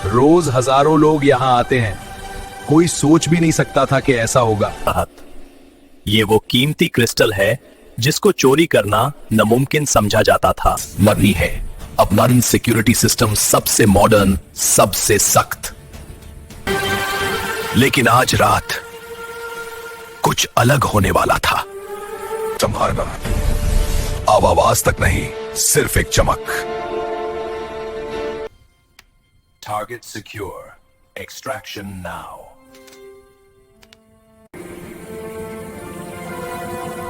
रोज हजारों लोग यहाँ आते हैं। कोई सोच भी नहीं सकता था कि ऐसा होगा। ये वो कीमती क्रिस्टल है जिसको चोरी करना नामुमकिन समझा जाता था। मरनी है। अब मरीन सिक्योरिटी सिस्टम सबसे मॉडर्न, सबसे सख्त। लेकिन आज रात कुछ अलग होने वाला था। संभालना। अब आवाज तक नहीं, सिर्फ एक चमक। Target secure. Extraction now.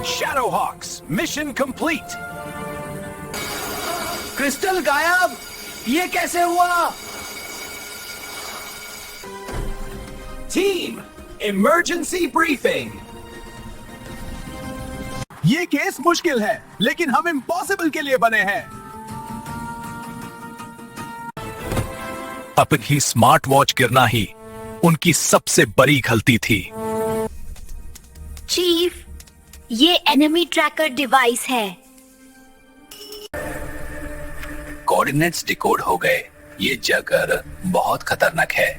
Shadowhawks, mission complete. Crystal गायब, ये कैसे हुआ? Team, emergency briefing. ये केस मुश्किल है, लेकिन हम इम्पॉसिबल के लिए बने हैं। अपनी स्मार्ट वॉच गिरना ही उनकी सबसे बड़ी गलती थी। चीफ, ये एनिमी ट्रैकर डिवाइस है। कोऑर्डिनेट्स डिकोड हो गए। ये जगह बहुत खतरनाक है।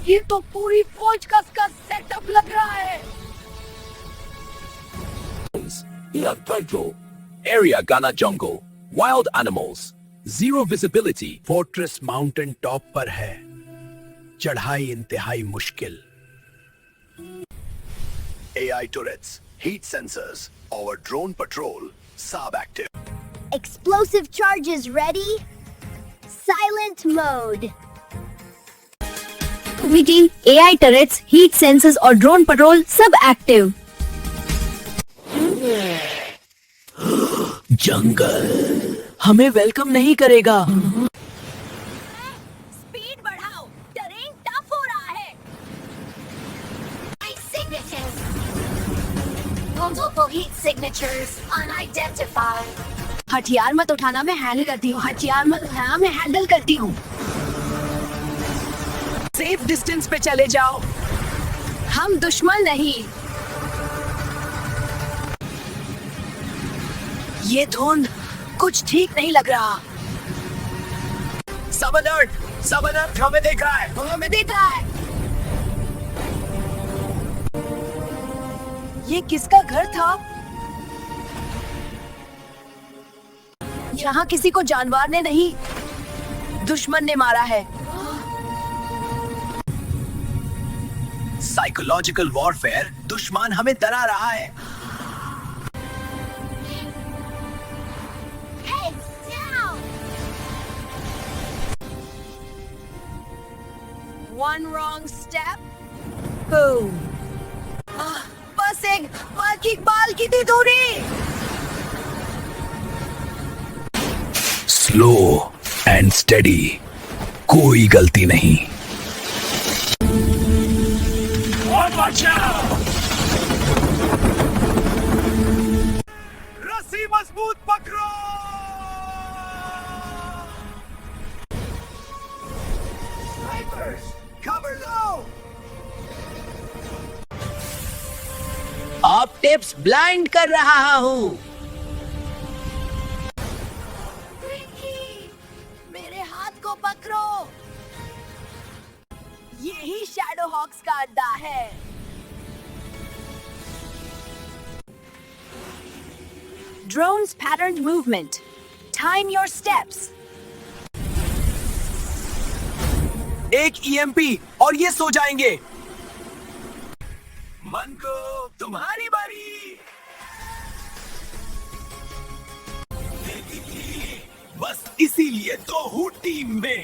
ये तो पूरी फौज का सेटअप लग रहा है। Area Ghana Jungle, wild animals, zero visibility. Fortress mountain top पर है। चढ़ाई इंतहाई मुश्किल। AI turrets, heat sensors, our drone patrol, sub-active. Explosive charges ready. Silent mode. Team, AI turrets, heat sensors और drone patrol सब एक्टिव। जंगल हमें welcome नहीं करेगा। स्पीड बढ़ाओ, टेरेन टफ हो रहा है। Multiple heat signatures unidentified. हथियार मत उठाना, मैं हैंडल करती हूँ। हथियार मत उठाना, मैं हैंडल करती हूँ। सेफ डिस्टेंस पे चले जाओ। हम दुश्मन नहीं। ये धुंध कुछ ठीक नहीं लग रहा। सब अलर्ट, हमें देख रहा है। हमें देख रहा है। ये किसका घर था? यहाँ किसी को जानवर ने नहीं, दुश्मन ने मारा है। साइकोलॉजिकल वॉरफेयर, दुश्मन हमें डरा रहा है। Heads down. One wrong step, boom. बस एक बाल की थी दूरी। स्लो एंड स्टेडी, कोई गलती नहीं। रस्सी मजबूत पकड़ो। Cover लो। आप टिप्स ब्लाइंड कर रहा हूँ। मेरे हाथ को पकड़ो। यही शैडो हॉक्स का अड्डा है। Drones patterned movement. Time your steps. एक ईएमपी और ये सो जाएंगे। मन को तुम्हारी बारी। बस इसीलिए तो हूँ टीम में।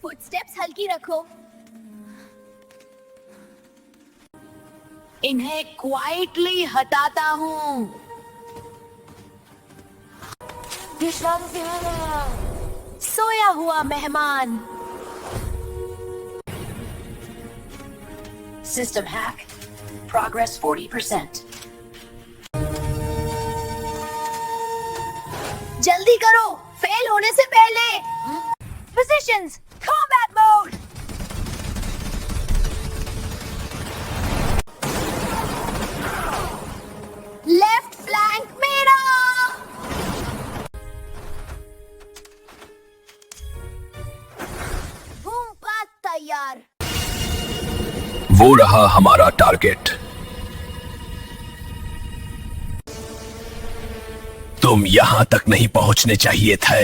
फुटस्टेप्स हल्की रखो। इन्हें क्वाइटली हटाता हूँ। सोया हुआ मेहमान। System hack. Progress 40%. जल्दी करो, फेल होने से पहले। Positions, combat mode. Left flank मेरा। वो रहा हमारा टारगेट। तुम यहां तक नहीं पहुंचने चाहिए थे।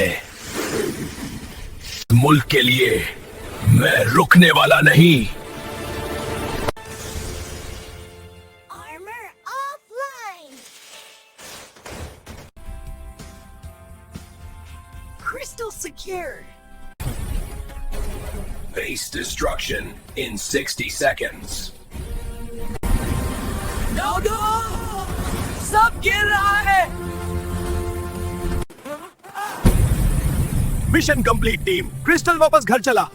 मुल्क के लिए मैं रुकने वाला नहीं। Armor offline. Crystal secured. Base destruction in 60 seconds. No, no! सब गिर रहा है। मिशन कंप्लीट टीम, क्रिस्टल वापस घर चला।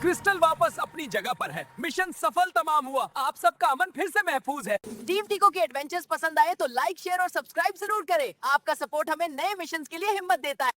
क्रिस्टल वापस अपनी जगह पर है। मिशन सफल तमाम हुआ। आप सबका अमन फिर से महफूज है। टीम टिको के एडवेंचर्स पसंद आए तो लाइक शेयर और सब्सक्राइब जरूर करें। आपका सपोर्ट हमें नए मिशंस के लिए हिम्मत देता है।